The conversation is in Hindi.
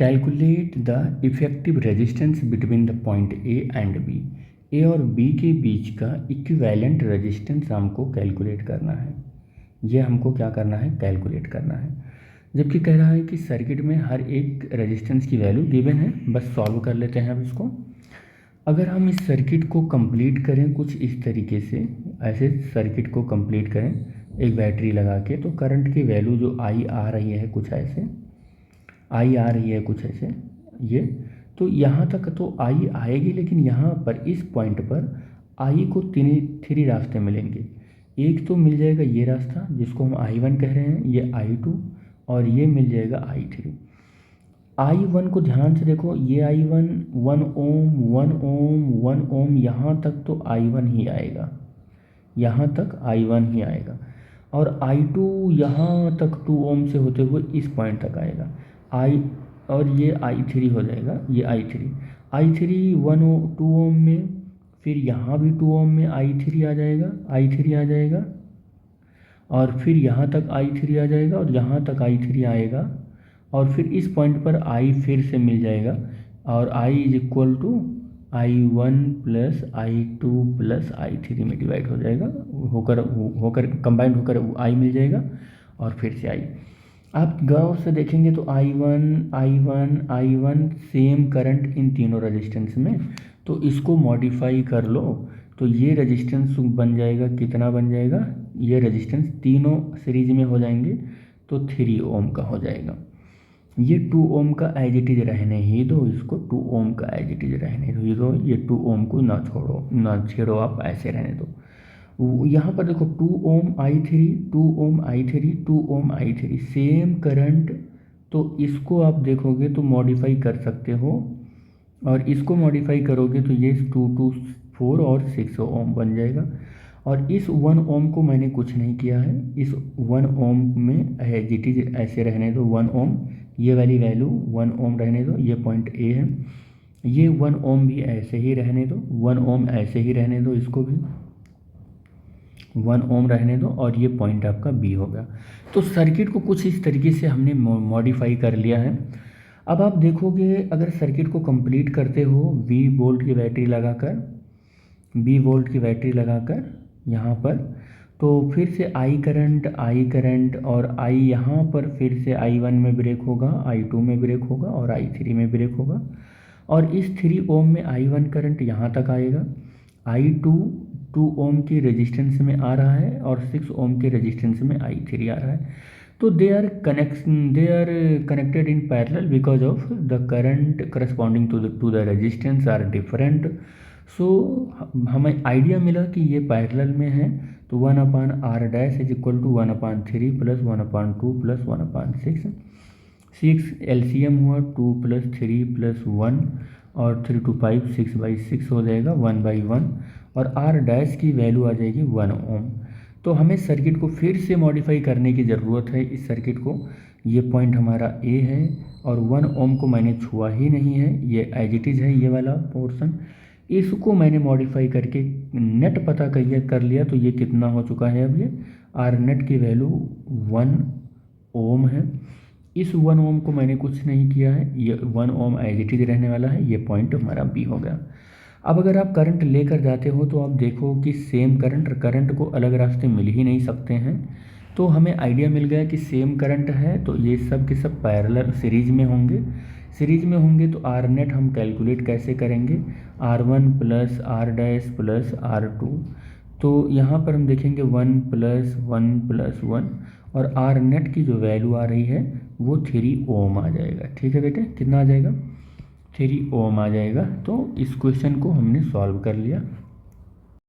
Calculate the effective resistance between the point A and B. A और बी के बीच का इक्विवेलेंट रेजिस्टेंस हमको कैलकुलेट करना है। ये हमको क्या करना है, कैलकुलेट करना है। जबकि कह रहा है कि सर्किट में हर एक रेजिस्टेंस की वैल्यू गिवन है। बस सॉल्व कर लेते हैं अब इसको। अगर हम इस सर्किट को कंप्लीट करें कुछ इस तरीके से, ऐसे सर्किट को कंप्लीट करें एक बैटरी लगा के, तो करंट की वैल्यू जो आई आ रही है कुछ ऐसे, आई आ रही है कुछ ऐसे ये, तो यहाँ तक तो आई आएगी, लेकिन यहाँ पर इस पॉइंट पर आई को थ्री रास्ते मिलेंगे। एक तो मिल जाएगा ये रास्ता जिसको हम I1 कह रहे हैं, ये I2, और ये मिल जाएगा I3। I1 को ध्यान से देखो, ये I1 1 ओम 1 ओम 1 ओम, यहाँ तक तो I1 ही आएगा, यहाँ तक I1 ही आएगा। और I2 यहाँ तक 2 ओम से होते हुए इस पॉइंट तक आएगा और ये I3 हो जाएगा, ये I3 2 ओम में, फिर यहाँ भी 2 ओम में I3 आ जाएगा, और फिर यहाँ तक I3 आ जाएगा, और यहाँ तक I3 आएगा, और फिर इस पॉइंट पर I फिर से मिल जाएगा, और I is equal to I1 plus I2 plus I3 में डिवाइड हो जाएगा, होकर कंबाइंड होकर I मिल जाएगा, और फिर से I। आप गौर से देखेंगे तो I1 सेम करंट इन तीनों रेजिस्टेंस में, तो इसको मॉडिफाई कर लो तो ये रेजिस्टेंस बन जाएगा, कितना बन जाएगा, ये रेजिस्टेंस तीनों सीरीज में हो जाएंगे तो 3 ओम का हो जाएगा। ये 2 ओम का एज इट इज रहने ही दो, इसको 2 ओम का एज इट इज रहने दो, ये 2 ओम को ना छेड़ो आप, ऐसे रहने दो। यहाँ पर देखो 2 ओम I3 2 ओम I3 2 ओम I3 सेम करंट, तो इसको आप देखोगे तो मॉडिफाई कर सकते हो, और इसको मॉडिफाई करोगे तो ये 2 2 4 और 6 ओम बन जाएगा। और इस 1 ओम को मैंने कुछ नहीं किया है, इस 1 ओम में एज इट इज ऐसे रहने दो, 1 ओम ये वाली वैल्यू 1 ओम रहने दो, ये पॉइंट ए है, ये 1 ओम भी ऐसे ही रहने दो, 1 ओम ऐसे ही रहने दो, इसको भी 1 ओम रहने दो, और ये पॉइंट आपका बी होगा। तो सर्किट को कुछ इस तरीके से हमने मॉडिफाई कर लिया है। अब आप देखोगे अगर सर्किट को कंप्लीट करते हो V वोल्ट की बैटरी लगाकर यहाँ पर, तो फिर से I करंट और I यहाँ पर फिर से I1 में ब्रेक होगा, I2 में ब्रेक होगा, और I3 में ब्रेक होगा, और इस 3 ओम में I1 करंट यहाँ तक आएगा, I2 2 ओम की रेजिस्टेंस में आ रहा है, और 6 ओम के रेजिस्टेंस में I3 आ रहा है। तो they are connected in parallel because of the current corresponding to the resistance are different. So हमें आइडिया मिला कि ये पैरेलल में है, तो 1/R' is equal to 1/3 plus 1/2 plus 1/6, 6 LCM हुआ 2 प्लस 3 प्लस 1, और 3 2 5 6/6 हो जाएगा 1/1, और R' की वैल्यू आ जाएगी 1 ओम। तो हमें सर्किट को फिर से मॉडिफाई करने की ज़रूरत है। इस सर्किट को, ये पॉइंट हमारा ए है, और 1 ओम को मैंने छुआ ही नहीं है, ये एज इट इज़ है ये वाला पोर्शन। इसको मैंने मॉडिफाई करके नेट पता कर लिया, तो ये कितना हो चुका है अब, ये आर नेट की वैल्यू 1 ओम है। इस 1 ओम को मैंने कुछ नहीं किया है, ये 1 ओम एज इट इज रहने वाला है, ये पॉइंट हमारा बी हो गया। अब अगर आप करंट लेकर जाते हो तो आप देखो कि सेम करंट को अलग रास्ते मिल ही नहीं सकते हैं। तो हमें आइडिया मिल गया कि सेम करंट है, तो ये सब के सब पैरेलल सीरीज में होंगे, तो आर नेट हम कैलकुलेट कैसे करेंगे, R1 plus R' plus R2। तो यहाँ पर हम देखेंगे 1 प्लस 1 प्लस 1, और आर नेट की जो वैल्यू आ रही है वो 3 ओम आ जाएगा। ठीक है बेटे, कितना आ जाएगा, 3 ओम आ जाएगा। तो इस क्वेश्चन को हमने सॉल्व कर लिया।